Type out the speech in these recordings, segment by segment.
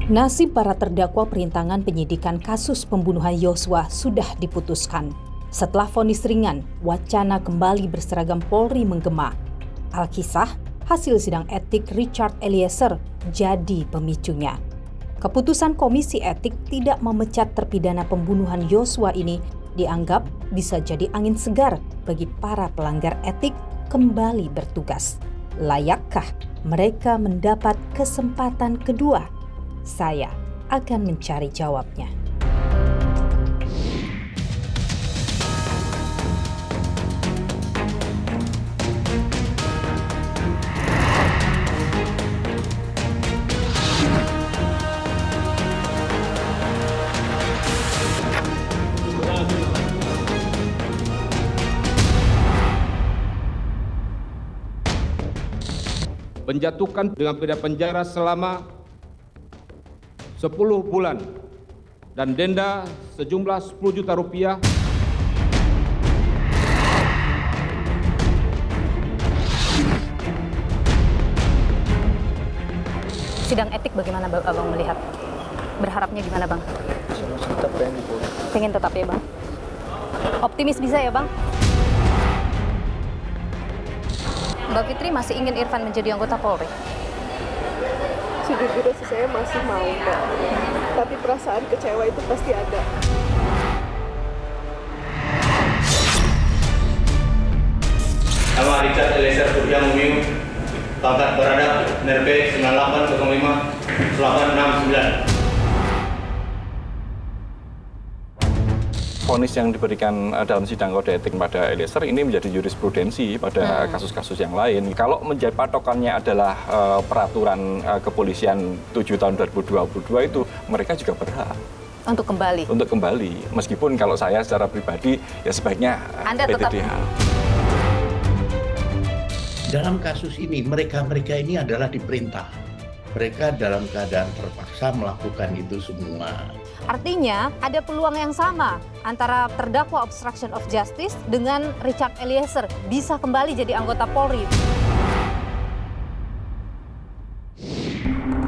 Nasib para terdakwa perintangan penyidikan kasus pembunuhan Yosua sudah diputuskan. Setelah vonis ringan, wacana kembali berseragam Polri menggema. Alkisah, hasil sidang etik Richard Eliezer jadi pemicunya. Keputusan Komisi Etik tidak memecat terpidana pembunuhan Yosua ini dianggap bisa jadi angin segar bagi para pelanggar etik kembali bertugas. Layakkah mereka mendapat kesempatan kedua? Saya akan mencari jawabnya. Menjatuhkan dengan pidana penjara selama 10 bulan dan denda sejumlah 10 juta rupiah. Sidang etik bagaimana Abang melihat? Berharapnya gimana Bang? Pengen tetap ya Bang? Optimis bisa ya Bang? Mbak Fitri masih ingin Irfan menjadi anggota Polri? Sejujurnya sih saya masih mau, Mbak. Tapi perasaan kecewa itu pasti ada. Nama Richard Eliezer Surya Mumiu, pangkat berada NRP 9805 869. Vonis yang diberikan dalam sidang kode etik pada Eliezer ini menjadi jurisprudensi pada kasus-kasus yang lain. Kalau menjadi patokannya adalah peraturan kepolisian 7 tahun 2022 itu, mereka juga berhak Untuk kembali? untuk kembali. Meskipun kalau saya secara pribadi ya sebaiknya Anda tetap PTDH. Dalam kasus ini, mereka-mereka ini adalah diperintah. Mereka dalam keadaan terpaksa melakukan itu semua. Artinya ada peluang yang sama antara terdakwa obstruction of justice dengan Richard Eliezer bisa kembali jadi anggota Polri.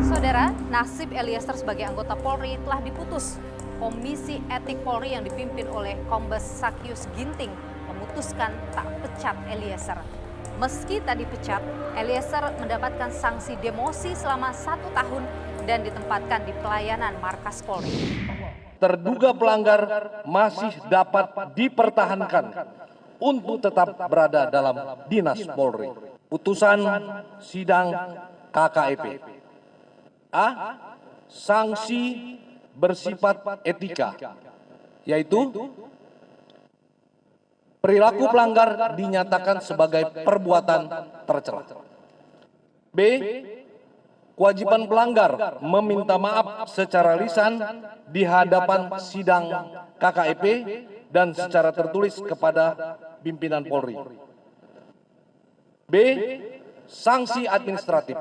Saudara, nasib Eliezer sebagai anggota Polri telah diputus. Komisi Etik Polri yang dipimpin oleh Kombes Sakyus Ginting memutuskan tak pecat Eliezer. Meski tak dipecat, Eliezer mendapatkan sanksi demosi selama 1 tahun dan ditempatkan di pelayanan markas Polri. Terduga pelanggar masih dapat dipertahankan untuk tetap berada dalam dinas Polri. Putusan sidang KKEP. A. Sanksi bersifat etika, yaitu perilaku pelanggar dinyatakan sebagai perbuatan tercela. B. Kewajiban pelanggar meminta maaf secara lisan di hadapan sidang KKEP dan secara tertulis kepada pimpinan Polri. B. Sanksi administratif,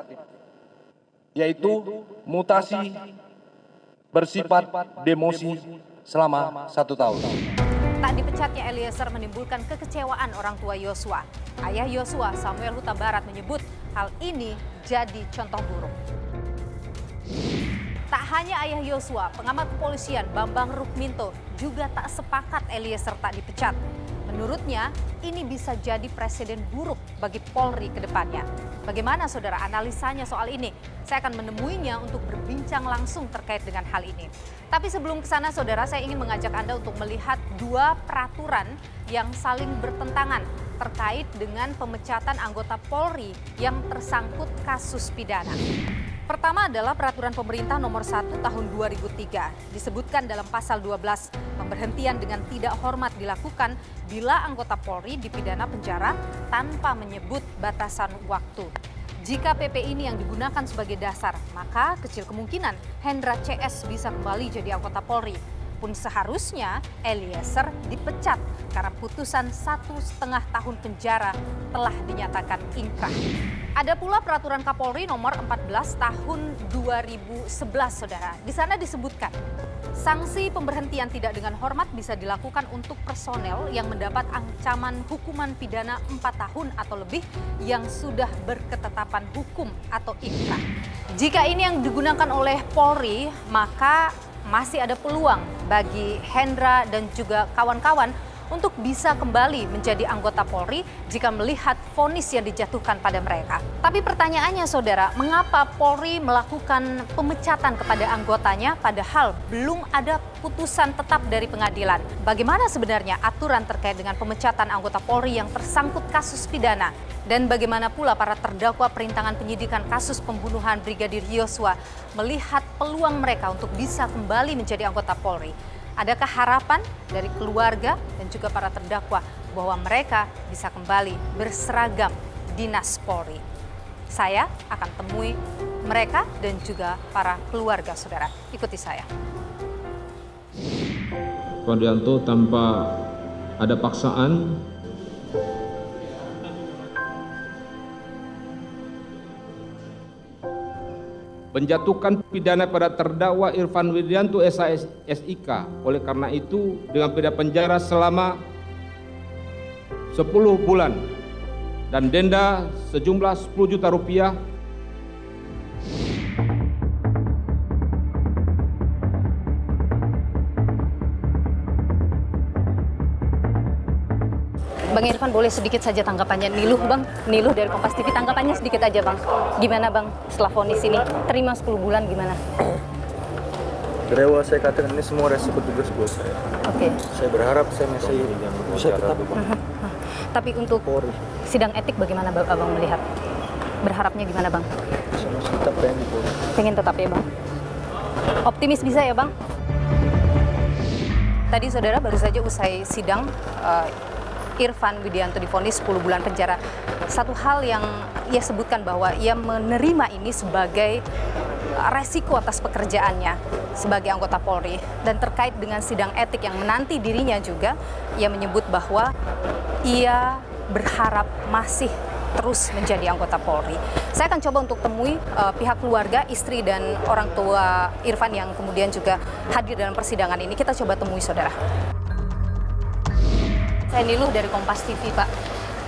yaitu mutasi bersifat demosi selama 1 tahun. Tak dipecatnya Eliezer menimbulkan kekecewaan orang tua Yosua. Ayah Yosua, Samuel Huta Barat, menyebut hal ini jadi contoh buruk. Tak hanya ayah Yosua, pengamat kepolisian Bambang Rukminto juga tak sepakat Eliezer tak dipecat. Menurutnya, ini bisa jadi presiden buruk bagi Polri ke depannya. Bagaimana saudara analisanya soal ini? Saya akan menemuinya untuk berbincang langsung terkait dengan hal ini. Tapi sebelum ke sana saudara, saya ingin mengajak Anda untuk melihat 2 peraturan yang saling bertentangan terkait dengan pemecatan anggota Polri yang tersangkut kasus pidana. Pertama adalah Peraturan Pemerintah Nomor 1 Tahun 2003. Disebutkan dalam Pasal 12, pemberhentian dengan tidak hormat dilakukan bila anggota Polri dipidana penjara tanpa menyebut batasan waktu. Jika PP ini yang digunakan sebagai dasar, maka kecil kemungkinan Hendra CS bisa kembali jadi anggota Polri. Adapun seharusnya Eliezer dipecat karena putusan 1,5 tahun penjara telah dinyatakan ingkrah. Ada pula peraturan Kapolri nomor 14 tahun 2011, saudara. Di sana disebutkan, sanksi pemberhentian tidak dengan hormat bisa dilakukan untuk personel yang mendapat ancaman hukuman pidana 4 tahun atau lebih yang sudah berketetapan hukum atau ingkrah. Jika ini yang digunakan oleh Polri, maka masih ada peluang bagi Hendra dan juga kawan-kawan untuk bisa kembali menjadi anggota Polri jika melihat vonis yang dijatuhkan pada mereka. Tapi pertanyaannya, saudara, mengapa Polri melakukan pemecatan kepada anggotanya padahal belum ada putusan tetap dari pengadilan? Bagaimana sebenarnya aturan terkait dengan pemecatan anggota Polri yang tersangkut kasus pidana? Dan bagaimana pula para terdakwa perintangan penyidikan kasus pembunuhan Brigadir Yosua melihat peluang mereka untuk bisa kembali menjadi anggota Polri? Adakah harapan dari keluarga dan juga para terdakwa bahwa mereka bisa kembali berseragam dinas Polri? Saya akan temui mereka dan juga para keluarga, saudara. Ikuti saya. Irfandianto tanpa ada paksaan menjatuhkan pidana pada terdakwa Irfan Widianto SH SIK. Oleh karena itu, dengan pidana penjara selama 10 bulan dan denda sejumlah 10 juta rupiah. Bang Irfan, boleh sedikit saja tanggapannya. Niluh, Bang. Niluh dari Kompas TV, tanggapannya sedikit aja, Bang. Gimana, Bang, setelah vonis ini? Terima 10 bulan gimana? Dari awal saya katakan ini semua resiko tugas buat saya. Oke. Saya berharap saya masih bisa tetap. Tapi untuk sidang etik bagaimana Abang melihat? Berharapnya gimana, Bang? Saya masih tetap pengen di Polri. Pengen tetap ya, Bang? Optimis bisa ya, Bang? Tadi saudara baru saja usai sidang, Irfan Widianto divonis 10 bulan penjara. Satu hal yang ia sebutkan bahwa ia menerima ini sebagai resiko atas pekerjaannya sebagai anggota Polri. Dan terkait dengan sidang etik yang menanti dirinya juga, ia menyebut bahwa ia berharap masih terus menjadi anggota Polri. Saya akan coba untuk temui pihak keluarga, istri dan orang tua Irfan yang kemudian juga hadir dalam persidangan ini. Kita coba temui, saudara. Saya Niluh dari Kompas TV, Pak.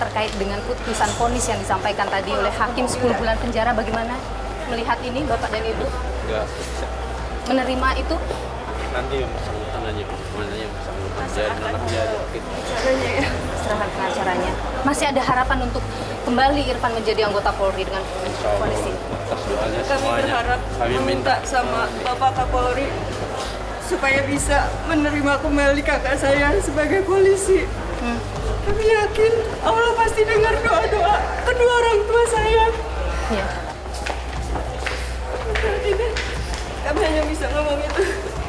Terkait dengan putusan vonis yang disampaikan tadi oleh hakim 10 bulan penjara, bagaimana melihat ini, Bapak dan Ibu? Ya, Menerima itu? nanti yang bersangkutan aja, mana yang bersangkutan jadi anaknya aja gitu. Caranya ya. Serahkan pengacaranya. Masih ada harapan untuk kembali Irfan menjadi anggota Polri dengan vonis ini? Atas doanya Kami semuanya. berharap Kami meminta sama Bapak Kapolri supaya bisa menerima kembali kakak saya sebagai polisi. Kami yakin Allah pasti dengar doa-doa kedua orang tua saya. Iya. Saat ini kami hanya bisa ngomong itu.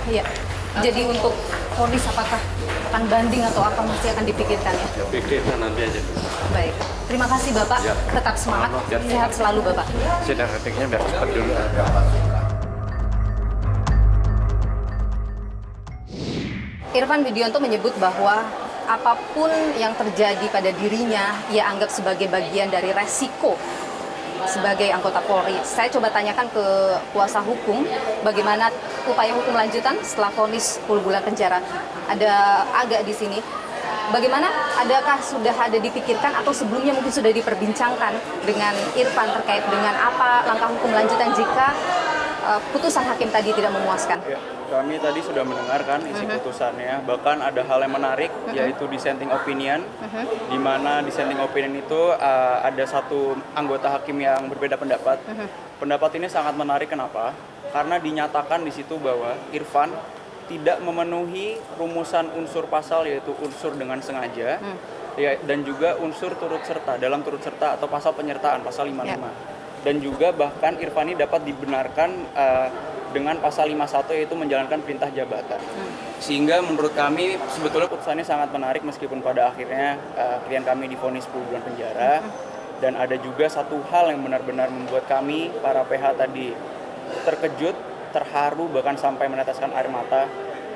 Iya. Jadi untuk vonis apakah akan banding atau apa masih akan dipikirkan ya? Pikirkan nanti aja. Baik. Terima kasih Bapak. Ya. Tetap semangat. Ya. Sehat selalu Bapak. Sidang etiknya biar cepat dulu. Irfan Widianto menyebut bahwa apapun yang terjadi pada dirinya, ia anggap sebagai bagian dari resiko sebagai anggota Polri. Saya coba tanyakan ke kuasa hukum, bagaimana upaya hukum lanjutan setelah vonis 10 bulan penjara. Ada agak di sini. Bagaimana? Adakah sudah ada dipikirkan atau sebelumnya mungkin sudah diperbincangkan dengan Irfan terkait dengan apa langkah hukum lanjutan jika putusan hakim tadi tidak memuaskan? Ya, kami tadi sudah mendengarkan isi putusannya. Bahkan ada hal yang menarik, yaitu dissenting opinion, di mana dissenting opinion itu ada satu anggota hakim yang berbeda pendapat. Pendapat ini sangat menarik, kenapa? Karena dinyatakan di situ bahwa Irfan tidak memenuhi rumusan unsur pasal, yaitu unsur dengan sengaja, ya, dan juga unsur turut serta, dalam turut serta atau pasal penyertaan, pasal 55. Ya. Dan juga bahkan Irfan ini dapat dibenarkan dengan pasal 51, yaitu menjalankan perintah jabatan. Sehingga menurut kami sebetulnya putusannya sangat menarik, meskipun pada akhirnya klien kami divonis 10 bulan penjara. Dan ada juga satu hal yang benar-benar membuat kami, para PH tadi, terkejut, terharu, bahkan sampai meneteskan air mata,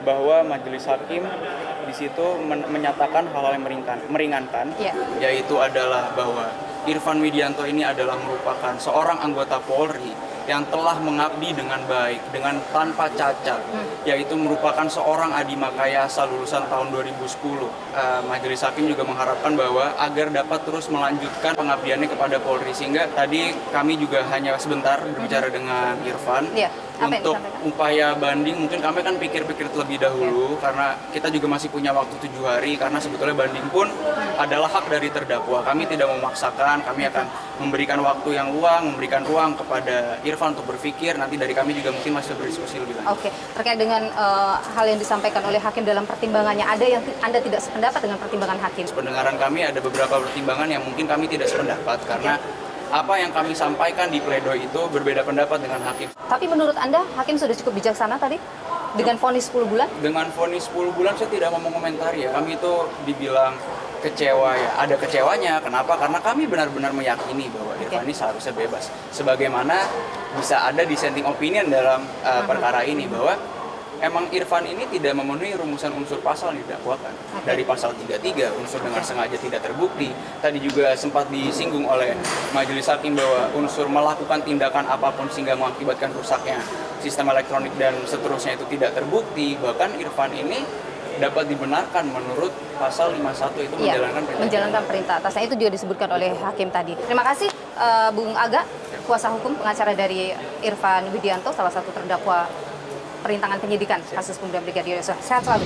bahwa majelis hakim di situ menyatakan hal-hal yang meringankan, yaitu adalah bahwa Irfan Widianto ini adalah merupakan seorang anggota Polri yang telah mengabdi dengan baik, dengan tanpa cacat, yaitu merupakan seorang Adi Makayasa lulusan tahun 2010. Majelis Hakim juga mengharapkan bahwa agar dapat terus melanjutkan pengabdiannya kepada Polri, sehingga tadi kami juga hanya sebentar berbicara dengan Irfan. Untuk upaya banding mungkin kami akan pikir-pikir terlebih dahulu karena kita juga masih punya waktu 7 hari, karena sebetulnya banding pun adalah hak dari terdakwa. Kami tidak memaksakan, kami akan memberikan waktu yang luang, memberikan ruang kepada Irfan untuk berpikir. Nanti dari kami juga mungkin masih berdiskusi lebih lanjut. Oke, terkait dengan hal yang disampaikan oleh hakim dalam pertimbangannya, ada yang Anda tidak sependapat dengan pertimbangan hakim? Pendengaran kami ada beberapa pertimbangan yang mungkin kami tidak sependapat karena apa yang kami sampaikan di pledoi itu berbeda pendapat dengan hakim. Tapi menurut Anda, hakim sudah cukup bijaksana tadi dengan vonis 10 bulan? Dengan vonis 10 bulan saya tidak mau mengomentari ya. Kami itu dibilang kecewa ya. Ada kecewanya. Kenapa? Karena kami benar-benar meyakini bahwa Irfan ini seharusnya bebas. Sebagaimana bisa ada dissenting opinion dalam perkara ini bahwa emang Irfan ini tidak memenuhi rumusan unsur pasal yang didakwakan. Dari pasal 33, unsur dengan sengaja tidak terbukti. Tadi juga sempat disinggung oleh majelis hakim bahwa unsur melakukan tindakan apapun sehingga mengakibatkan rusaknya sistem elektronik dan seterusnya itu tidak terbukti. Bahkan Irfan ini dapat dibenarkan menurut pasal 51 itu menjalankan perintah atasnya. Itu juga disebutkan oleh hakim tadi. Terima kasih Bung Aga, kuasa hukum pengacara dari Irfan Widianto, salah satu terdakwa perintangan penyidikan kasus pembunuhan Brigadir Yosua. Sehat selalu.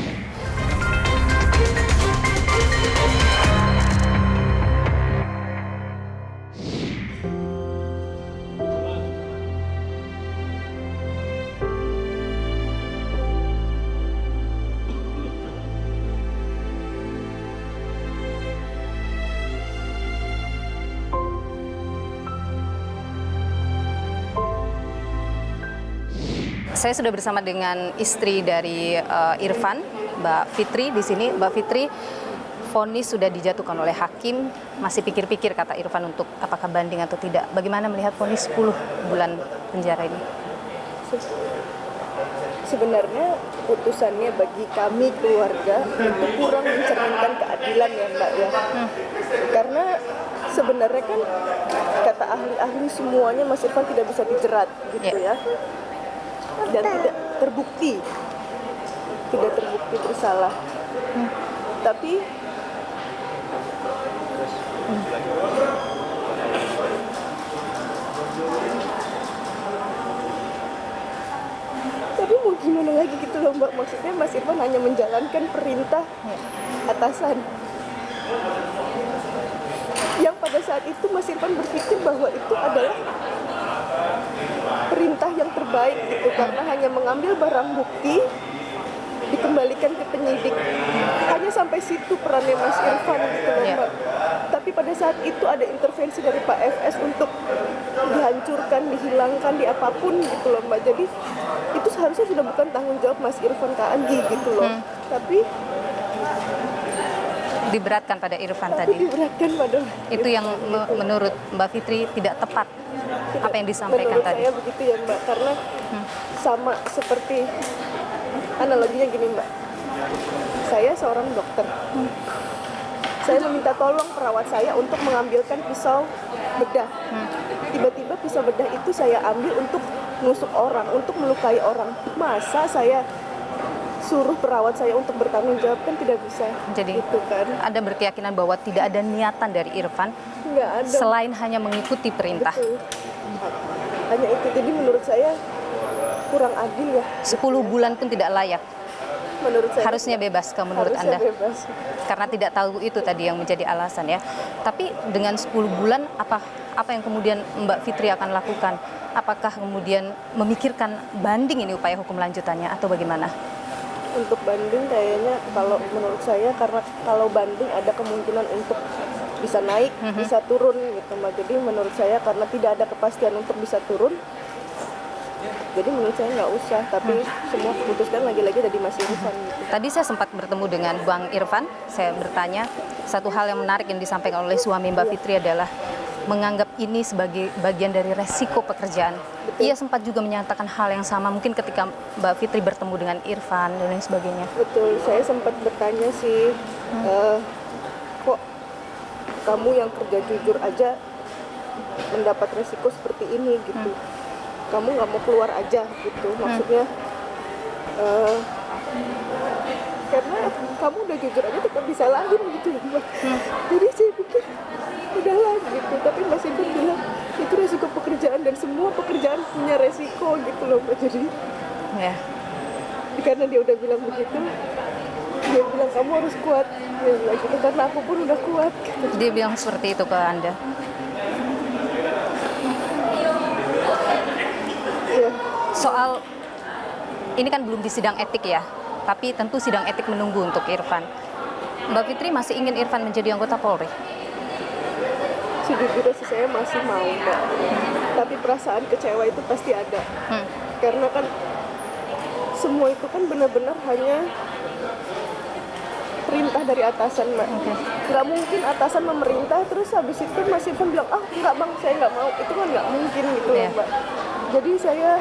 Saya sudah bersama dengan istri dari Irfan, Mbak Fitri di sini. Mbak Fitri, vonis sudah dijatuhkan oleh hakim, masih pikir-pikir kata Irfan untuk apakah banding atau tidak. Bagaimana melihat vonis 10 bulan penjara ini? Sebenarnya putusannya bagi kami keluarga itu kurang mencerminkan keadilan ya Mbak ya. Karena sebenarnya kan kata ahli-ahli semuanya Mas Irfan tidak bisa dijerat gitu ya. Dan tidak terbukti bersalah. Tapi mau gimana lagi gitu loh Mbak, maksudnya Mas Irfan hanya menjalankan perintah atasan yang pada saat itu Mas Irfan berpikir bahwa itu adalah perintah yang terbaik gitu, karena hanya mengambil barang bukti dikembalikan ke penyidik. Hanya sampai situ perannya Mas Irfan gitu loh Mbak. Tapi pada saat itu ada intervensi dari Pak FS untuk dihancurkan, dihilangkan, di apapun gitu loh Mbak. Jadi itu seharusnya sudah bukan tanggung jawab Mas Irfan Kaandi gitu loh. Tapi diberatkan pada Irfan tadi. Diberatkan pada itu yang menurut Mbak Fitri tidak tepat apa yang disampaikan menurut tadi. Saya begitu ya Mbak, karena sama seperti analoginya gini Mbak. Saya seorang dokter. Saya meminta tolong perawat saya untuk mengambilkan pisau bedah. Tiba-tiba pisau bedah itu saya ambil untuk nusuk orang, untuk melukai orang. Masa saya suruh perawat saya untuk bertanggung jawab? Kan tidak bisa. Jadi gitu kan. Ada berkeyakinan bahwa tidak ada niatan dari Irfan selain hanya mengikuti perintah. Betul. Hanya itu. Jadi menurut saya kurang adil ya. 10 bulan pun tidak layak. Menurut saya harusnya bebas kalau menurut harusnya Anda. Bebas. Karena tidak tahu itu tadi yang menjadi alasan ya. Tapi dengan 10 bulan apa yang kemudian Mbak Fitri akan lakukan? Apakah kemudian memikirkan banding ini upaya hukum lanjutannya atau bagaimana? Untuk banding kayaknya kalau menurut saya, karena kalau banding ada kemungkinan untuk bisa naik, bisa turun gitu Mbak. Jadi menurut saya karena tidak ada kepastian untuk bisa turun, jadi menurut saya nggak usah. Tapi semua keputuskan lagi-lagi dari Mas Irfan gitu. Tadi saya sempat bertemu dengan Bang Irfan. Saya bertanya, satu hal yang menarik yang disampaikan oleh suami Mbak Fitri adalah menganggap ini sebagai bagian dari resiko pekerjaan. Ia sempat juga menyatakan hal yang sama mungkin ketika Mbak Fitri bertemu dengan Irfan dan lain sebagainya. Betul, saya sempat bertanya sih, kok kamu yang kerja jujur aja mendapat resiko seperti ini gitu. Kamu nggak mau keluar aja gitu, maksudnya karena kamu udah jujur aja tetap disalahin gitu ya Mbak. Jadi saya pikir udahlah gitu, tapi Mas Irfan bilang itu resiko pekerjaan dan semua pekerjaan punya resiko gitu loh Mbak. Jadi Ya. karena dia udah bilang begitu, dia bilang kamu harus kuat. Dia bilang gitu, karena aku pun udah kuat gitu. Dia bilang seperti itu ke Anda. Iya. Soal ini kan belum di sidang etik ya, tapi tentu sidang etik menunggu untuk Irfan. Mbak Fitri masih ingin Irfan menjadi anggota Polri? Sejujurnya sih saya masih mau Mbak, tapi perasaan kecewa itu pasti ada. Karena kan semua itu kan benar-benar hanya perintah dari atasan Mbak. Nggak mungkin atasan memerintah terus habis itu Mas Irfan bilang, ah nggak bang saya nggak mau, itu kan nggak mungkin gitu loh Mbak. Jadi saya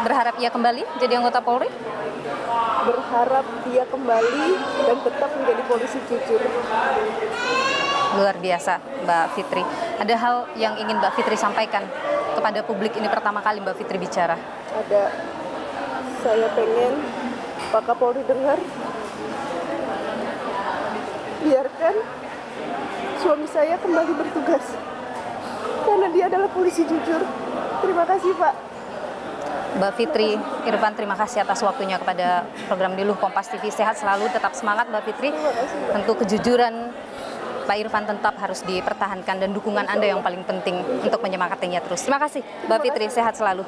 berharap ia kembali jadi anggota Polri? berharap dia kembali dan tetap menjadi polisi jujur. Luar biasa Mbak Fitri. Ada hal yang ingin Mbak Fitri sampaikan kepada publik ini pertama kali Mbak Fitri bicara? Ada, saya pengen Pak Kapolri dengar, biarkan suami saya kembali bertugas karena dia adalah polisi jujur. Terima kasih Pak. Mbak Fitri, Irfan, terima kasih atas waktunya kepada program Niluh Kompas TV. Sehat selalu, tetap semangat Mbak Fitri. Tentu kejujuran Pak Irfan tetap harus dipertahankan dan dukungan Anda yang paling penting untuk menyemangatinya terus. Terima kasih Mbak Fitri, sehat selalu.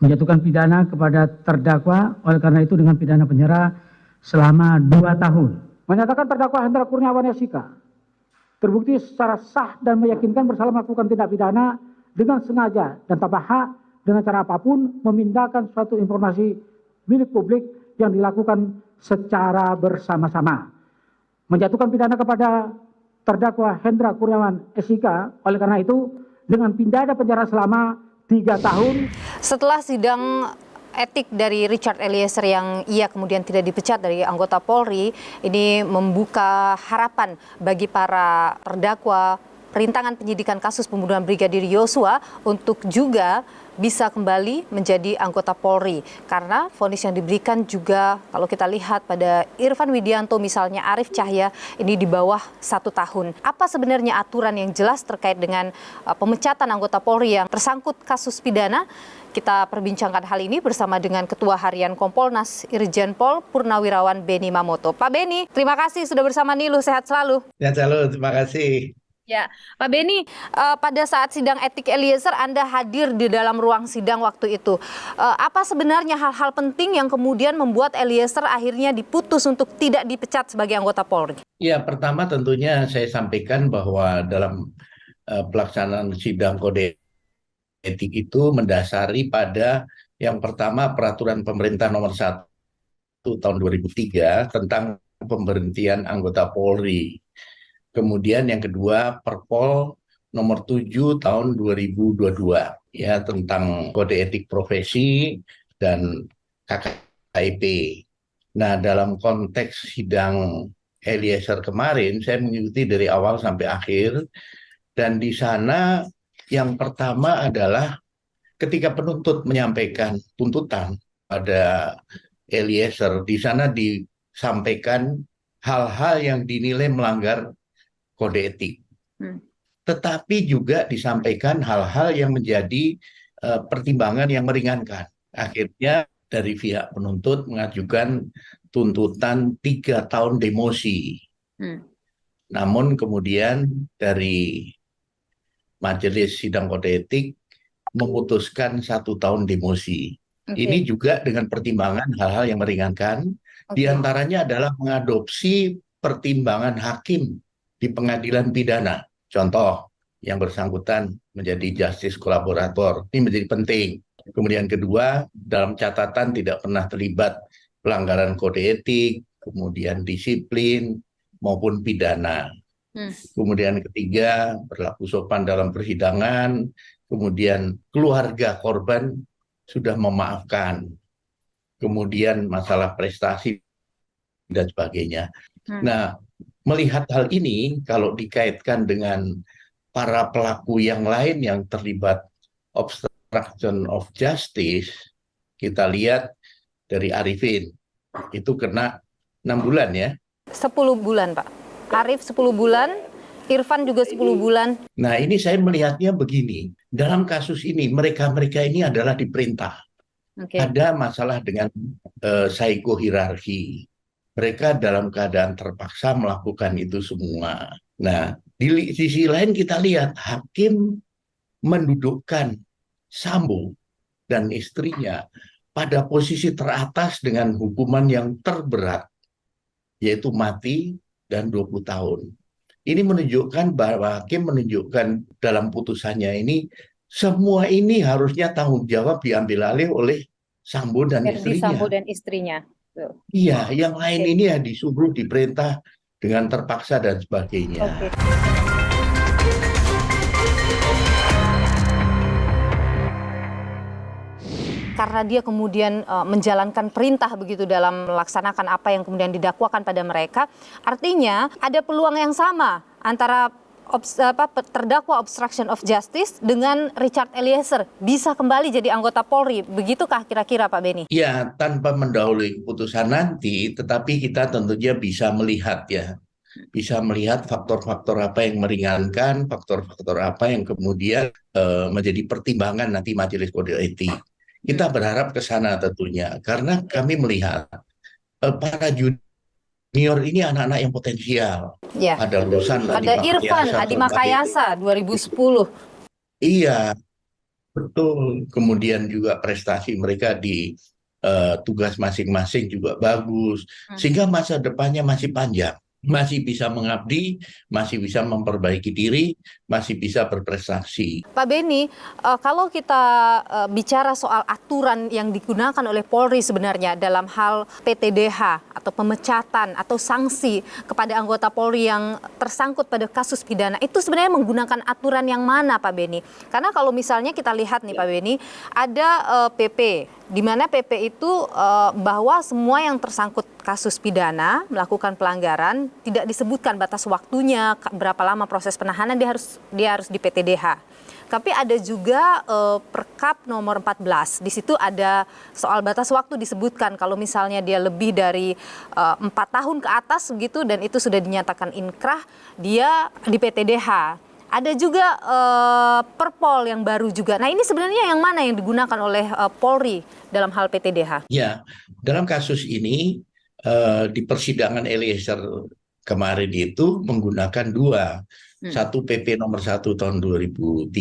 Menjatuhkan pidana kepada terdakwa, oleh karena itu dengan pidana penjara selama 2 tahun. Menyatakan terdakwa Hendra Kurniawan SIK terbukti secara sah dan meyakinkan bersalah melakukan tindak pidana dengan sengaja dan tanpa hak dengan cara apapun memindahkan suatu informasi milik publik yang dilakukan secara bersama-sama. Menjatuhkan pidana kepada terdakwa Hendra Kurniawan SIK, oleh karena itu dengan pidana penjara selama 3 tahun. Setelah sidang etik dari Richard Eliezer yang ia kemudian tidak dipecat dari anggota Polri, ini membuka harapan bagi para terdakwa perintangan penyidikan kasus pembunuhan Brigadir Yosua untuk juga bisa kembali menjadi anggota Polri. Karena vonis yang diberikan juga kalau kita lihat pada Irfan Widianto misalnya, Arief Cahya ini di bawah 1 tahun. Apa sebenarnya aturan yang jelas terkait dengan pemecatan anggota Polri yang tersangkut kasus pidana? Kita perbincangkan hal ini bersama dengan Ketua Harian Kompolnas Irjen Pol Purnawirawan Beni Mamoto. Pak Beni, terima kasih sudah bersama Niluh, sehat selalu. Sehat selalu, terima kasih. Ya, Pak Beni, pada saat sidang etik Eliezer Anda hadir di dalam ruang sidang waktu itu. Apa sebenarnya hal-hal penting yang kemudian membuat Eliezer akhirnya diputus untuk tidak dipecat sebagai anggota Polri? Ya, pertama tentunya saya sampaikan bahwa dalam pelaksanaan sidang kode etik itu mendasari pada yang pertama peraturan pemerintah nomor 1 tahun 2003 tentang pemberhentian anggota Polri. Kemudian yang kedua Perpol nomor 7 tahun 2022 ya tentang kode etik profesi dan KKIP. Nah, dalam konteks sidang Eliezer kemarin saya mengikuti dari awal sampai akhir, dan di sana yang pertama adalah ketika penuntut menyampaikan tuntutan pada Eliezer, di sana disampaikan hal-hal yang dinilai melanggar kode etik. Tetapi juga disampaikan hal-hal yang menjadi pertimbangan yang meringankan. Akhirnya dari pihak penuntut mengajukan tuntutan 3 tahun demosi. Namun kemudian dari Majelis Sidang Kode Etik memutuskan 1 tahun demosi. Ini juga dengan pertimbangan hal-hal yang meringankan. Di antaranya adalah mengadopsi pertimbangan hakim di pengadilan pidana. Contoh, yang bersangkutan menjadi justice kolaborator. Ini menjadi penting. Kemudian kedua, dalam catatan tidak pernah terlibat pelanggaran kode etik, kemudian disiplin, maupun pidana. Kemudian ketiga, berlaku sopan dalam persidangan. Kemudian keluarga korban sudah memaafkan. Kemudian masalah prestasi dan sebagainya. Nah, melihat hal ini, kalau dikaitkan dengan para pelaku yang lain yang terlibat obstruction of justice, kita lihat dari Arifin, itu kena 6 bulan ya. 10 bulan, Pak. Arif 10 bulan, Irfan juga 10 bulan. Nah, ini saya melihatnya begini. Dalam kasus ini, mereka-mereka ini adalah diperintah. Ada masalah dengan psikohierarki. Mereka dalam keadaan terpaksa melakukan itu semua. Nah, di sisi lain kita lihat hakim mendudukkan Sambo dan istrinya pada posisi teratas dengan hukuman yang terberat, yaitu mati dan 20 tahun. Ini menunjukkan bahwa hakim menunjukkan dalam putusannya ini, semua ini harusnya tanggung jawab diambil alih oleh Sambo dan istrinya. Sambo dan istrinya. Iya, yang lain ini ya disuruh, diperintah dengan terpaksa dan sebagainya. Karena dia kemudian menjalankan perintah begitu dalam melaksanakan apa yang kemudian didakwakan pada mereka, artinya ada peluang yang sama antara terdakwa obstruction of justice dengan Richard Eliezer bisa kembali jadi anggota Polri. Begitukah kira-kira Pak Beni? Ya, tanpa mendahului keputusan nanti, tetapi kita tentunya bisa melihat ya. Bisa melihat faktor-faktor apa yang meringankan, faktor-faktor apa yang kemudian menjadi pertimbangan nanti Majelis Kode Etik. Kita berharap ke sana tentunya, karena kami melihat para junior ini anak-anak yang potensial. Ya. Ada lulusan ada Irfan, Adi Makayasa 2010. Iya, betul. Kemudian juga prestasi mereka di tugas masing-masing juga bagus, sehingga masa depannya masih panjang. Masih bisa mengabdi, masih bisa memperbaiki diri, masih bisa berprestasi. Pak Beni, kalau kita bicara soal aturan yang digunakan oleh Polri sebenarnya dalam hal PTDH atau pemecatan atau sanksi kepada anggota Polri yang tersangkut pada kasus pidana, itu sebenarnya menggunakan aturan yang mana Pak Beni? Karena kalau misalnya kita lihat nih Pak Beni, ada PP, di mana PP itu bahwa semua yang tersangkut kasus pidana melakukan pelanggaran tidak disebutkan batas waktunya, berapa lama proses penahanan, dia harus di PTDH. Tapi ada juga Perkap nomor 14. Di situ ada soal batas waktu disebutkan kalau misalnya dia lebih dari 4 tahun ke atas begitu dan itu sudah dinyatakan inkrah, dia di PTDH. Ada juga Perpol yang baru juga. Nah, ini sebenarnya yang mana yang digunakan oleh Polri dalam hal PTDH? Ya, dalam kasus ini di persidangan Eliezer kemarin itu menggunakan dua. Satu PP nomor 1 tahun 2003,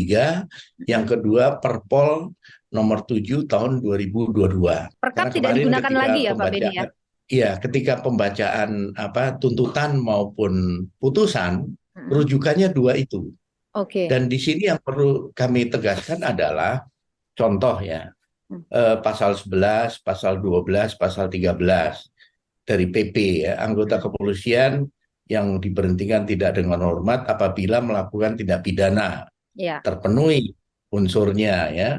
yang kedua Perpol nomor 7 tahun 2022. Perkap tidak digunakan lagi ya Pak Beni ya? Iya, ketika pembacaan tuntutan maupun putusan, rujukannya dua itu. Dan di sini yang perlu kami tegaskan adalah contoh ya, pasal 11, pasal 12, pasal 13 dari PP ya, anggota kepolisian yang diberhentikan tidak dengan hormat apabila melakukan tindak pidana, terpenuhi unsurnya ya,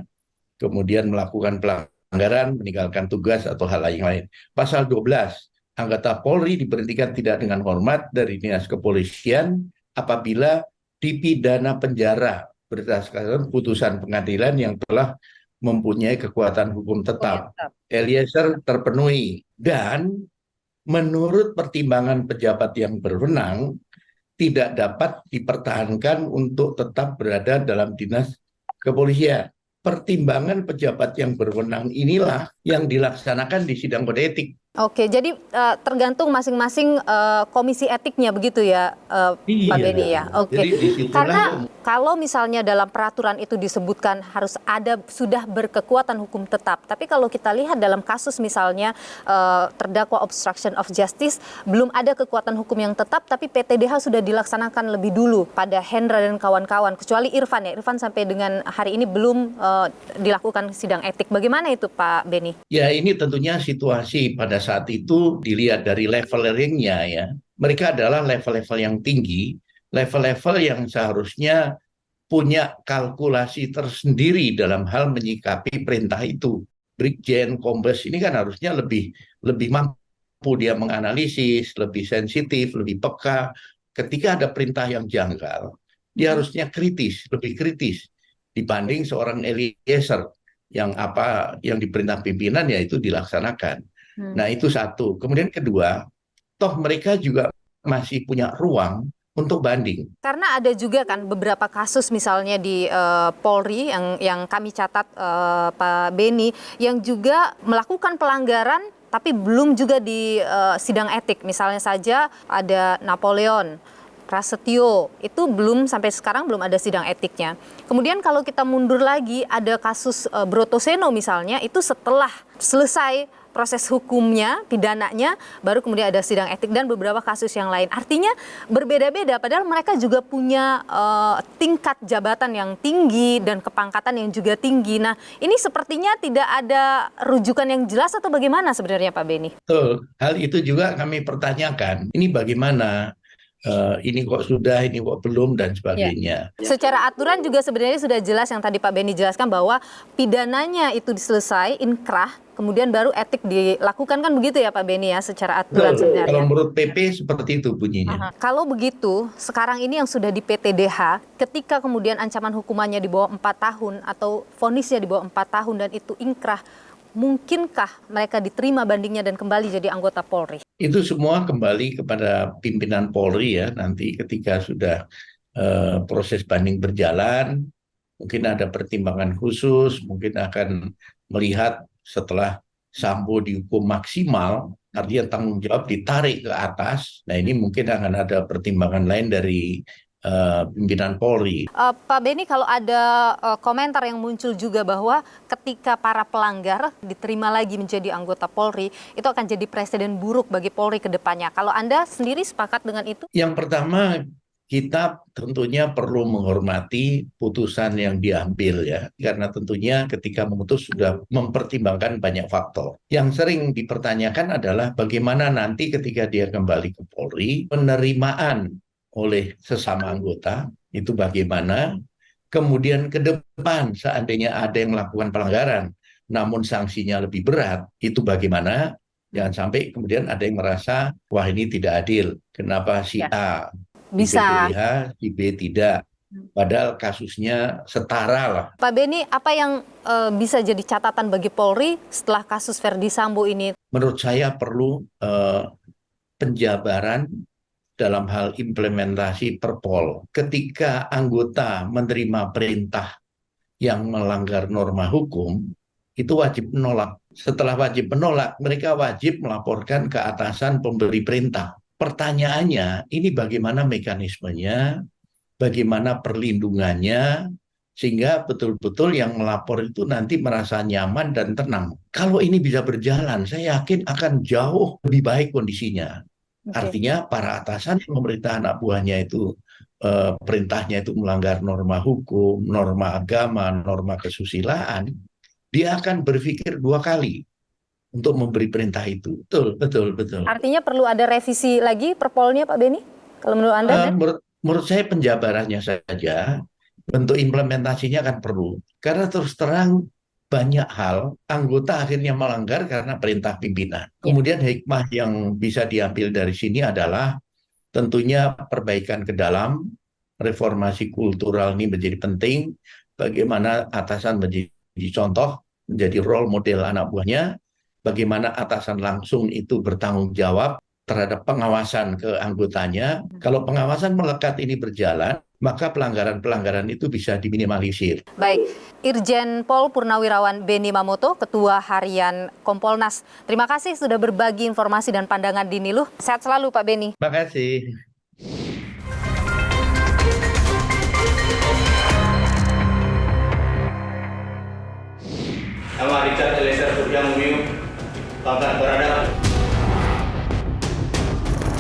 kemudian melakukan pelanggaran, meninggalkan tugas atau hal lain. Pasal 12, anggota Polri diberhentikan tidak dengan hormat dari dinas kepolisian apabila dipidana penjara berdasarkan putusan pengadilan yang telah mempunyai kekuatan hukum tetap. Eliezer terpenuhi dan menurut pertimbangan pejabat yang berwenang tidak dapat dipertahankan untuk tetap berada dalam dinas kepolisian. Pertimbangan pejabat yang berwenang inilah yang dilaksanakan di sidang kode etik. Oke, jadi tergantung masing-masing komisi etiknya begitu ya Pak Beni ya. Oke. Karena kalau misalnya dalam peraturan itu disebutkan harus ada sudah berkekuatan hukum tetap. Tapi kalau kita lihat dalam kasus misalnya terdakwa obstruction of justice belum ada kekuatan hukum yang tetap tapi PTDH sudah dilaksanakan lebih dulu pada Hendra dan kawan-kawan kecuali Irfan ya. Irfan sampai dengan hari ini belum dilakukan sidang etik. Bagaimana itu Pak Beni? Ya, ini tentunya situasi pada saat itu dilihat dari levelingnya ya. mereka adalah level-level yang tinggi, level-level yang seharusnya punya kalkulasi tersendiri dalam hal menyikapi perintah itu. Brigjen, Kombes ini kan harusnya lebih mampu dia menganalisis, lebih sensitif, lebih peka. Ketika ada perintah yang janggal, dia harusnya lebih kritis dibanding seorang Eliezer yang diperintah pimpinan yaitu dilaksanakan. Nah, itu satu. Kemudian kedua, toh mereka juga masih punya ruang untuk banding. Karena ada juga kan beberapa kasus misalnya di Polri yang kami catat Pak Beni yang juga melakukan pelanggaran tapi belum juga di sidang etik. Misalnya saja ada Napoleon, Prasetyo, itu sampai sekarang belum ada sidang etiknya. Kemudian kalau kita mundur lagi ada kasus Brotoseno misalnya, itu setelah selesai proses hukumnya, pidananya, baru kemudian ada sidang etik dan beberapa kasus yang lain. Artinya berbeda-beda, padahal mereka juga punya tingkat jabatan yang tinggi dan kepangkatan yang juga tinggi. Nah, ini sepertinya tidak ada rujukan yang jelas atau bagaimana sebenarnya Pak Beni? Betul, hal itu juga kami pertanyakan. Ini bagaimana? Ini kok sudah, ini kok belum, dan sebagainya. Ya. Secara aturan juga sebenarnya sudah jelas yang tadi Pak Beni jelaskan bahwa pidananya itu selesai, inkrah, kemudian baru etik dilakukan, kan begitu ya Pak Beni ya, secara aturan sebenarnya. Kalau menurut PP seperti itu bunyinya. Kalau begitu, sekarang ini yang sudah di PTDH, ketika kemudian ancaman hukumannya di bawah 4 tahun atau vonisnya di bawah 4 tahun dan itu inkrah, mungkinkah mereka diterima bandingnya dan kembali jadi anggota Polri? Itu semua kembali kepada pimpinan Polri ya, nanti ketika sudah proses banding berjalan, mungkin ada pertimbangan khusus, mungkin akan melihat setelah Sambo dihukum maksimal, artinya tanggung jawab ditarik ke atas, nah ini mungkin akan ada pertimbangan lain dari pimpinan Polri. Pak Beni, kalau ada komentar yang muncul juga bahwa ketika para pelanggar diterima lagi menjadi anggota Polri, itu akan jadi presiden buruk bagi Polri ke depannya. Kalau Anda sendiri sepakat dengan itu? Yang pertama, kita tentunya perlu menghormati putusan yang diambil ya, karena tentunya ketika memutus sudah mempertimbangkan banyak faktor. Yang sering dipertanyakan adalah bagaimana nanti ketika dia kembali ke Polri, penerimaan oleh sesama anggota itu bagaimana, kemudian ke depan seandainya ada yang melakukan pelanggaran namun sanksinya lebih berat, itu bagaimana. Jangan sampai kemudian ada yang merasa wah ini tidak adil, kenapa si A bisa PPDH, si B tidak, padahal kasusnya setara lah. Pak Beni, apa yang bisa jadi catatan bagi Polri setelah kasus Verdi Sambo ini? Menurut saya perlu penjabaran dalam hal implementasi Perpol. Ketika anggota menerima perintah yang melanggar norma hukum, itu wajib menolak. Setelah wajib menolak, mereka wajib melaporkan ke atasan pemberi perintah. Pertanyaannya, ini bagaimana mekanismenya, bagaimana perlindungannya, sehingga betul-betul yang melapor itu nanti merasa nyaman dan tenang. Kalau ini bisa berjalan, saya yakin akan jauh lebih baik kondisinya. Artinya para atasan yang memerintah anak buahnya itu perintahnya itu melanggar norma hukum, norma agama, norma kesusilaan, dia akan berpikir 2 kali untuk memberi perintah itu. Betul. Artinya perlu ada revisi lagi Perpolnya Pak Beni? Kalau menurut Anda? Menurut saya penjabarannya saja, bentuk implementasinya kan perlu. Karena terus terang banyak hal anggota akhirnya melanggar karena perintah pimpinan. Kemudian hikmah yang bisa diambil dari sini adalah tentunya perbaikan ke dalam, reformasi kultural ini menjadi penting, bagaimana atasan menjadi contoh, menjadi role model anak buahnya, bagaimana atasan langsung itu bertanggung jawab terhadap pengawasan ke anggotanya. Kalau pengawasan melekat ini berjalan, maka pelanggaran-pelanggaran itu bisa diminimalisir. Baik, Irjen Pol Purnawirawan Beni Mamoto, Ketua Harian Kompolnas. Terima kasih sudah berbagi informasi dan pandangan di Niluh. Sehat selalu Pak Beni. Terima kasih. Nama Richard Eliezer Surya Mumiu, pangkat Barada.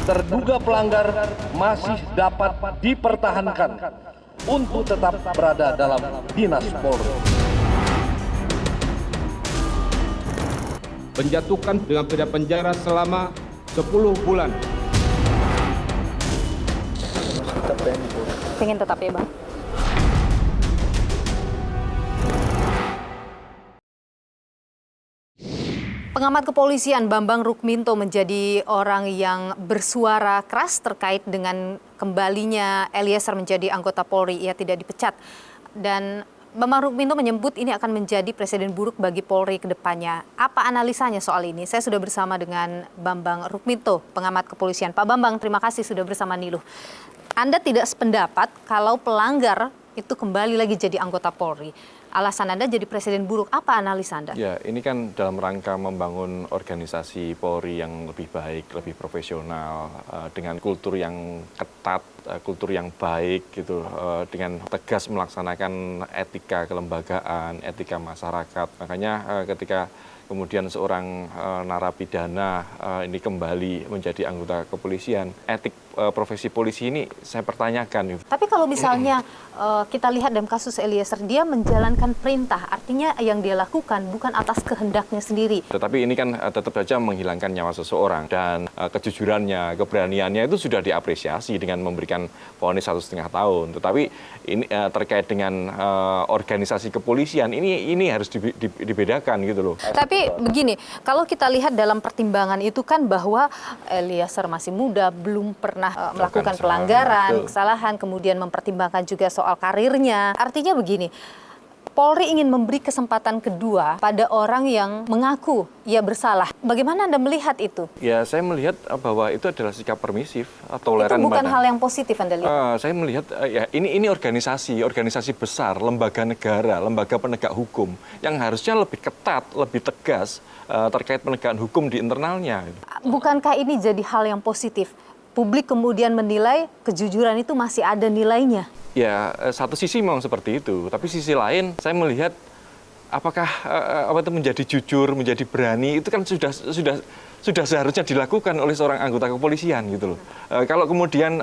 Terduga pelanggar masih dapat dipertahankan untuk tetap berada dalam dinas Polri. Menjatuhkan dengan pidana penjara selama 10 bulan. Pengen tetap ya, Bang? Pengamat kepolisian Bambang Rukminto menjadi orang yang bersuara keras terkait dengan kembalinya Eliezer menjadi anggota Polri. Ia tidak dipecat. Dan Bambang Rukminto menyebut ini akan menjadi presiden buruk bagi Polri ke depannya. Apa analisanya soal ini? Saya sudah bersama dengan Bambang Rukminto, pengamat kepolisian. Pak Bambang, terima kasih sudah bersama Niluh. Anda tidak sependapat kalau pelanggar itu kembali lagi jadi anggota Polri. Alasan Anda jadi presiden buruk, apa analisa Anda? Ya, ini kan dalam rangka membangun organisasi Polri yang lebih baik, lebih profesional, dengan kultur yang ketat, kultur yang baik, gitu, dengan tegas melaksanakan etika kelembagaan, etika masyarakat. Makanya ketika kemudian seorang narapidana ini kembali menjadi anggota kepolisian, etik profesi polisi ini saya pertanyakan. Tapi kalau misalnya kita lihat dalam kasus Eliezer, dia menjalankan perintah, artinya yang dia lakukan bukan atas kehendaknya sendiri. Tetapi ini kan tetap saja menghilangkan nyawa seseorang, dan kejujurannya, keberaniannya itu sudah diapresiasi dengan memberikan vonis 1,5 tahun. Tetapi ini terkait dengan organisasi kepolisian, ini harus dibedakan gitu loh. Tapi begini, kalau kita lihat dalam pertimbangan itu kan bahwa Eliezer masih muda, belum pernah melakukan pelanggaran, kesalahan, kemudian mempertimbangkan juga soal karirnya. Artinya begini, Polri ingin memberi kesempatan kedua pada orang yang mengaku ia bersalah. Bagaimana Anda melihat itu? Ya, saya melihat bahwa itu adalah sikap permisif, toleran. Itu bukan hal yang positif Anda lihat? Saya melihat ya ini organisasi besar, lembaga negara, lembaga penegak hukum yang harusnya lebih ketat, lebih tegas terkait penegakan hukum di internalnya. Bukankah ini jadi hal yang positif? Publik kemudian menilai kejujuran itu masih ada nilainya. Ya, satu sisi memang seperti itu, tapi sisi lain saya melihat apakah apa itu menjadi jujur, menjadi berani itu kan sudah seharusnya dilakukan oleh seorang anggota kepolisian gitu loh. Kalau kemudian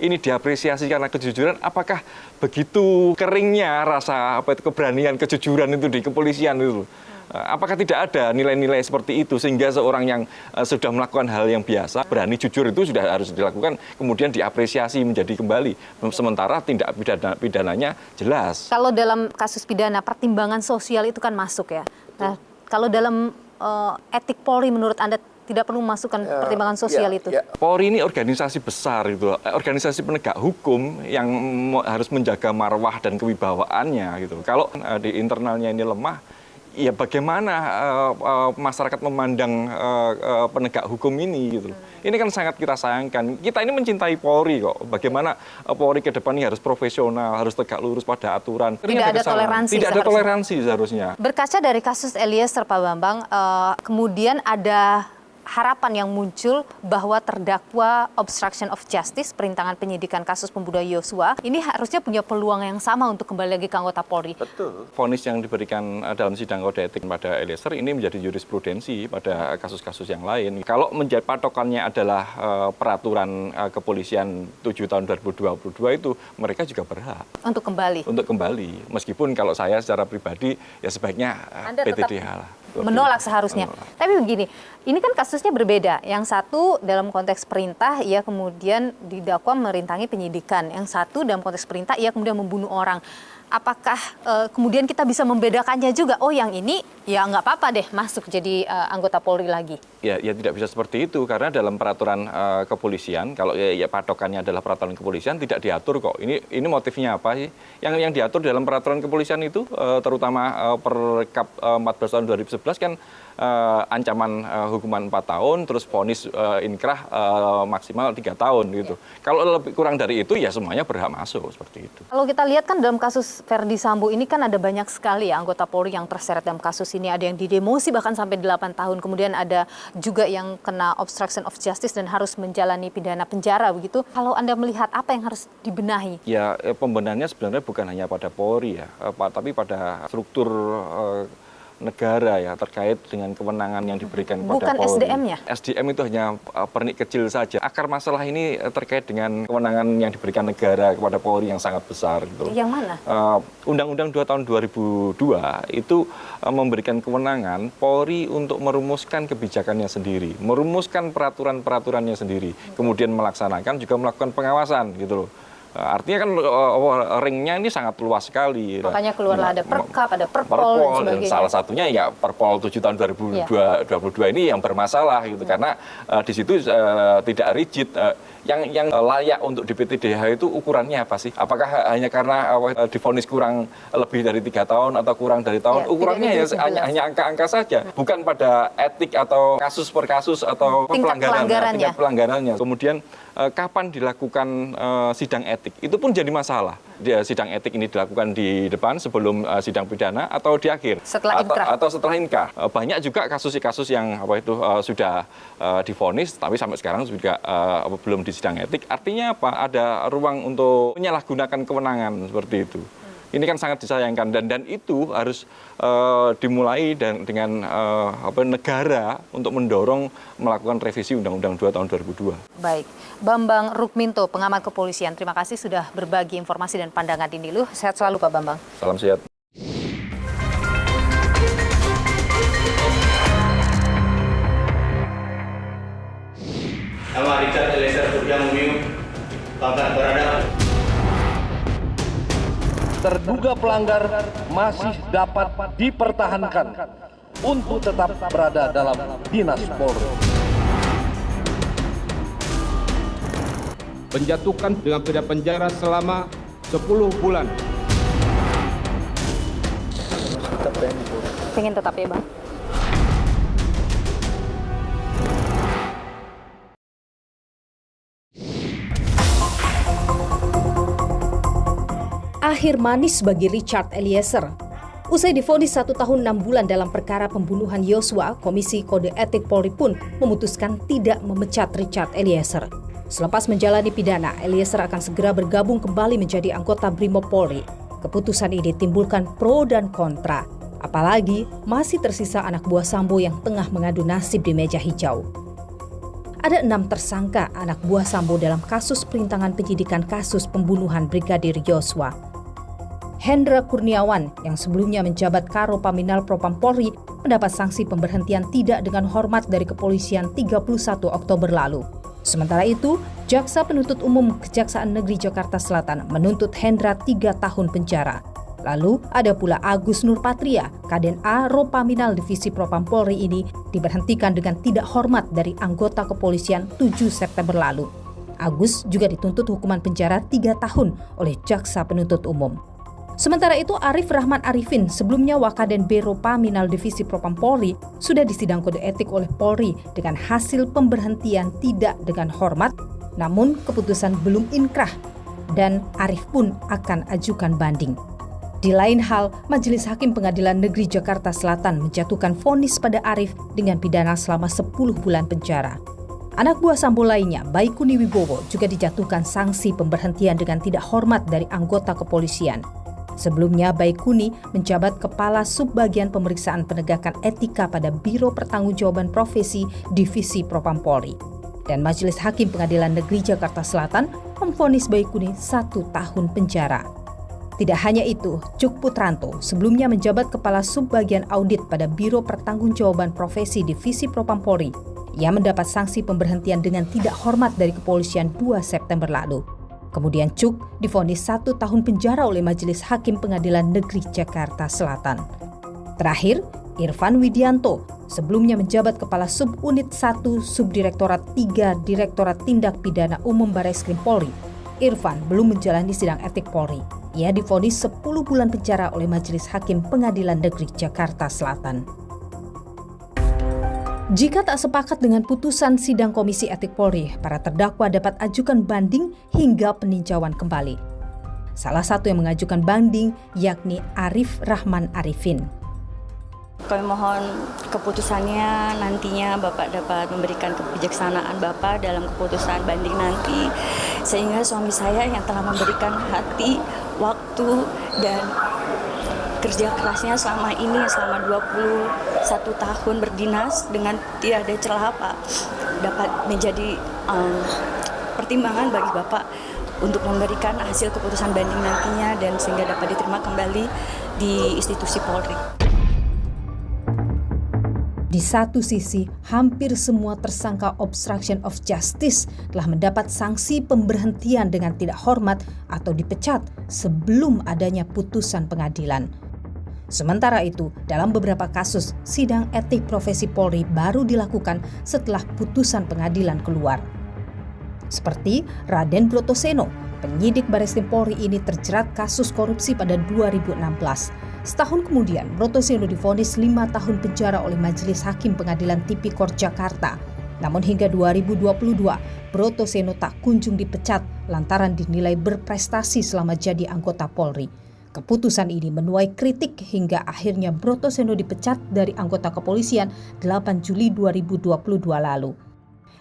ini diapresiasi karena kejujuran, apakah begitu keringnya rasa apa itu keberanian, kejujuran itu di kepolisian itu loh. Apakah tidak ada nilai-nilai seperti itu sehingga seorang yang sudah melakukan hal yang biasa, berani jujur itu sudah harus dilakukan, kemudian diapresiasi menjadi kembali. Sementara tindak pidananya jelas. Kalau dalam kasus pidana, pertimbangan sosial itu kan masuk ya. Nah, kalau dalam etik Polri menurut Anda tidak perlu memasukkan pertimbangan sosial itu? Polri ini organisasi besar, gitu, organisasi penegak hukum yang harus menjaga marwah dan kewibawaannya. Gitu. Kalau di internalnya ini lemah, ya bagaimana masyarakat memandang penegak hukum ini gitu. Ini kan sangat kita sayangkan. Kita ini mencintai Polri kok. Bagaimana Polri ke depan ini harus profesional, harus tegak lurus pada aturan. Tidak ada toleransi. Tidak ada toleransi seharusnya. Berkaca dari kasus Eliezer, Pak Bambang, kemudian ada harapan yang muncul bahwa terdakwa obstruction of justice, perintangan penyidikan kasus pembunuhan Yosua, ini harusnya punya peluang yang sama untuk kembali lagi ke anggota Polri. Betul. Vonis yang diberikan dalam sidang kode etik pada Eliezer ini menjadi jurisprudensi pada kasus-kasus yang lain. Kalau menjadi patokannya adalah peraturan kepolisian 7 tahun 2022 itu, mereka juga berhak untuk kembali. Untuk kembali. Meskipun kalau saya secara pribadi ya sebaiknya PTDH lah. Menolak seharusnya. Tapi begini, ini kan kasusnya berbeda. Yang satu dalam konteks perintah, ia kemudian didakwa merintangi penyidikan. Yang satu dalam konteks perintah, ia kemudian membunuh orang. Apakah kemudian kita bisa membedakannya juga? Oh, yang ini ya nggak apa-apa deh masuk jadi anggota Polri lagi. Ya tidak bisa seperti itu karena dalam peraturan kepolisian, kalau ya patokannya adalah peraturan kepolisian tidak diatur kok. Ini motifnya apa sih? Yang diatur dalam peraturan kepolisian itu terutama Perkap 14 tahun 2011 kan ancaman hukuman 4 tahun, terus vonis inkrah maksimal 3 tahun gitu. Kalau lebih kurang dari itu ya semuanya berhak masuk seperti itu. Kalau kita lihat kan dalam kasus Verdi Sambo ini kan ada banyak sekali ya anggota Polri yang terseret dalam kasus ini. Ada yang didemosi bahkan sampai 8 tahun. Kemudian ada juga yang kena obstruction of justice dan harus menjalani pidana penjara begitu. Kalau Anda melihat apa yang harus dibenahi? Ya pembenahannya sebenarnya bukan hanya pada Polri ya, tapi pada struktur negara ya terkait dengan kewenangan yang diberikan kepada Polri. Bukan SDM-nya? SDM itu hanya pernik kecil saja. Akar masalah ini terkait dengan kewenangan yang diberikan negara kepada Polri yang sangat besar. Gitu. Yang mana? Undang-Undang 2 tahun 2002 itu memberikan kewenangan Polri untuk merumuskan kebijakannya sendiri, merumuskan peraturan-peraturannya sendiri, kemudian melaksanakan juga melakukan pengawasan gitu loh. Artinya kan ringnya ini sangat luas sekali. Makanya keluarlah ada Perkap, ada Perpol dan sebagainya. Salah satunya ya Perpol 7 tahun 2022 ini yang bermasalah gitu, karena di situ tidak rigid. Yang layak untuk DPT-DH itu ukurannya apa sih? Apakah hanya karena divonis kurang lebih dari 3 tahun atau kurang dari tahun? Ukurannya ya hanya angka-angka saja, bukan pada etik atau kasus per kasus atau tingkat pelanggarannya. Kemudian kapan dilakukan sidang etik? Itu pun jadi masalah. Sidang etik ini dilakukan di depan sebelum sidang pidana atau di akhir? Atau setelah inkrah. Banyak juga kasus-kasus yang sudah divonis tapi sampai sekarang juga belum di sidang etik. Artinya apa? Ada ruang untuk menyalahgunakan kewenangan seperti itu. Ini kan sangat disayangkan dan itu harus dimulai dengan negara untuk mendorong melakukan revisi Undang-Undang 2 tahun 2002. Baik, Bambang Rukminto, pengamat kepolisian. Terima kasih sudah berbagi informasi dan pandangan ini. Sehat selalu Pak Bambang. Salam sehat. Nama Richard Eliezer Surya Mumiu, pangkat berada. Terduga pelanggar masih dapat dipertahankan untuk tetap berada dalam dinas Polri. Menjatuhkan dengan pidana penjara selama 10 bulan. Pengen tetap ya Bang? Akhir manis bagi Richard Eliezer. Usai divonis 1 tahun 6 bulan dalam perkara pembunuhan Yosua, Komisi Kode Etik Polri pun memutuskan tidak memecat Richard Eliezer. Selepas menjalani pidana, Eliezer akan segera bergabung kembali menjadi anggota Brimob Polri. Keputusan ini timbulkan pro dan kontra. Apalagi masih tersisa anak buah Sambo yang tengah mengadu nasib di meja hijau. Ada 6 tersangka anak buah Sambo dalam kasus perintangan penyidikan kasus pembunuhan Brigadir Yosua. Hendra Kurniawan yang sebelumnya menjabat Karo Paminal Propam Polri mendapat sanksi pemberhentian tidak dengan hormat dari kepolisian 31 Oktober lalu. Sementara itu, Jaksa Penuntut Umum Kejaksaan Negeri Jakarta Selatan menuntut Hendra 3 tahun penjara. Lalu ada pula Agus Nurpatria, Kaden A Ropaminal Divisi Propam Polri ini diberhentikan dengan tidak hormat dari anggota kepolisian 7 September lalu. Agus juga dituntut hukuman penjara 3 tahun oleh Jaksa Penuntut Umum. Sementara itu Arif Rahman Arifin, sebelumnya Wakaden B Ropaminal Divisi Propam Polri, sudah disidang kode etik oleh Polri dengan hasil pemberhentian tidak dengan hormat, namun keputusan belum inkrah dan Arif pun akan ajukan banding. Di lain hal, Majelis Hakim Pengadilan Negeri Jakarta Selatan menjatuhkan vonis pada Arif dengan pidana selama 10 bulan penjara. Anak buah Sambo lainnya, Baikuni Wibowo, juga dijatuhkan sanksi pemberhentian dengan tidak hormat dari anggota kepolisian. Sebelumnya, Baikuni menjabat Kepala Subbagian Pemeriksaan Penegakan Etika pada Biro Pertanggungjawaban Profesi Divisi Propam Polri. Dan Majelis Hakim Pengadilan Negeri Jakarta Selatan memvonis Baikuni 1 tahun penjara. Tidak hanya itu, Cuk Putranto sebelumnya menjabat Kepala Subbagian Audit pada Biro Pertanggungjawaban Profesi Divisi Propam Polri. Ia mendapat sanksi pemberhentian dengan tidak hormat dari kepolisian 2 September lalu. Kemudian Cuk divonis 1 tahun penjara oleh Majelis Hakim Pengadilan Negeri Jakarta Selatan. Terakhir, Irfan Widianto sebelumnya menjabat Kepala Subunit 1 Subdirektorat 3 Direktorat Tindak Pidana Umum Barreskrim Polri. Irfan belum menjalani sidang etik Polri. Ia divonis 10 bulan penjara oleh Majelis Hakim Pengadilan Negeri Jakarta Selatan. Jika tak sepakat dengan putusan sidang Komisi Etik Polri, para terdakwa dapat ajukan banding hingga peninjauan kembali. Salah satu yang mengajukan banding yakni Arif Rahman Arifin. Kami mohon keputusannya nantinya Bapak dapat memberikan kebijaksanaan Bapak dalam keputusan banding nanti, sehingga suami saya yang telah memberikan hati, waktu, dan kerja kerasnya selama 21 tahun berdinas dengan tidak ada celah Pak, dapat menjadi pertimbangan bagi Bapak untuk memberikan hasil keputusan banding nantinya dan sehingga dapat diterima kembali di institusi Polri. Di satu sisi, hampir semua tersangka obstruction of justice telah mendapat sanksi pemberhentian dengan tidak hormat atau dipecat sebelum adanya putusan pengadilan. Sementara itu, dalam beberapa kasus, sidang etik profesi Polri baru dilakukan setelah putusan pengadilan keluar. Seperti Raden Brotoseno, penyidik Bareskrim Polri ini terjerat kasus korupsi pada 2016. Setahun kemudian, Brotoseno divonis 5 tahun penjara oleh Majelis Hakim Pengadilan Tipikor Jakarta. Namun hingga 2022, Brotoseno tak kunjung dipecat lantaran dinilai berprestasi selama jadi anggota Polri. Keputusan ini menuai kritik hingga akhirnya Brotoseno dipecat dari anggota kepolisian 8 Juli 2022 lalu.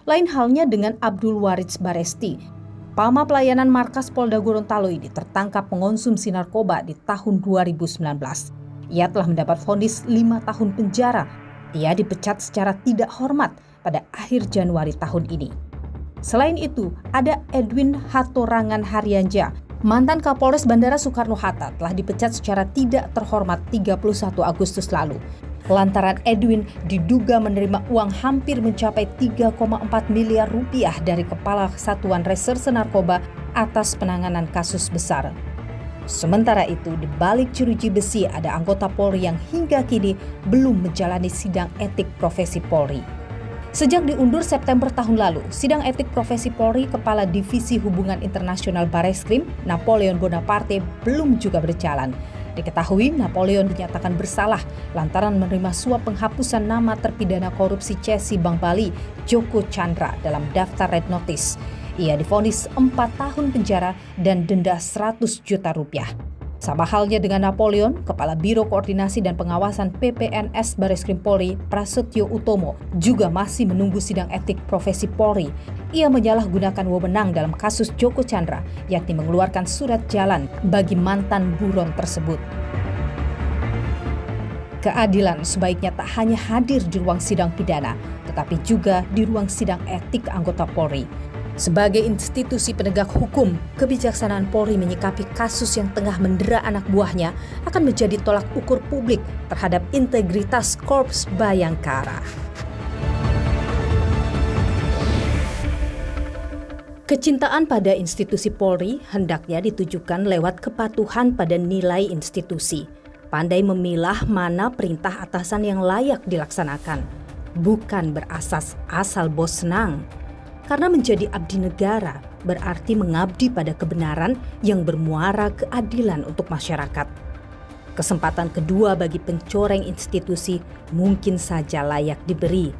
Lain halnya dengan Abdul Waris Baresti. Pama pelayanan markas Polda Gorontalo ini tertangkap mengonsumsi narkoba di tahun 2019. Ia telah mendapat vonis 5 tahun penjara. Ia dipecat secara tidak hormat pada akhir Januari tahun ini. Selain itu, ada Edwin Hatorangan Haryanja, mantan Kapolres Bandara Soekarno-Hatta, telah dipecat secara tidak terhormat 31 Agustus lalu. Lantaran Edwin diduga menerima uang hampir mencapai 3,4 miliar rupiah dari Kepala Satuan Reserse Narkoba atas penanganan kasus besar. Sementara itu, di balik jeruji besi ada anggota Polri yang hingga kini belum menjalani sidang etik profesi Polri. Sejak diundur September tahun lalu, sidang etik profesi Polri Kepala Divisi Hubungan Internasional Bareskrim, Napoleon Bonaparte, belum juga berjalan. Diketahui Napoleon dinyatakan bersalah lantaran menerima suap penghapusan nama terpidana korupsi Cesi Bank Bali, Joko Chandra, dalam daftar red notice. Ia divonis 4 tahun penjara dan denda 100 juta rupiah. Sama halnya dengan Napoleon, Kepala Biro Koordinasi dan Pengawasan PPNS Bareskrim Polri, Prasetyo Utomo, juga masih menunggu sidang etik profesi Polri. Ia menyalahgunakan wewenang dalam kasus Joko Chandra, yakni mengeluarkan surat jalan bagi mantan buron tersebut. Keadilan sebaiknya tak hanya hadir di ruang sidang pidana, tetapi juga di ruang sidang etik anggota Polri. Sebagai institusi penegak hukum, kebijaksanaan Polri menyikapi kasus yang tengah mendera anak buahnya akan menjadi tolak ukur publik terhadap integritas Korps Bayangkara. Kecintaan pada institusi Polri hendaknya ditujukan lewat kepatuhan pada nilai institusi. Pandai memilah mana perintah atasan yang layak dilaksanakan, bukan berasas asal bos senang. Karena menjadi abdi negara berarti mengabdi pada kebenaran yang bermuara keadilan untuk masyarakat. Kesempatan kedua bagi pencoreng institusi mungkin saja layak diberi.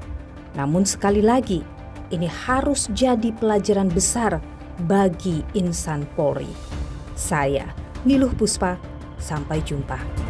Namun sekali lagi, ini harus jadi pelajaran besar bagi insan Polri. Saya, Niluh Puspa, sampai jumpa.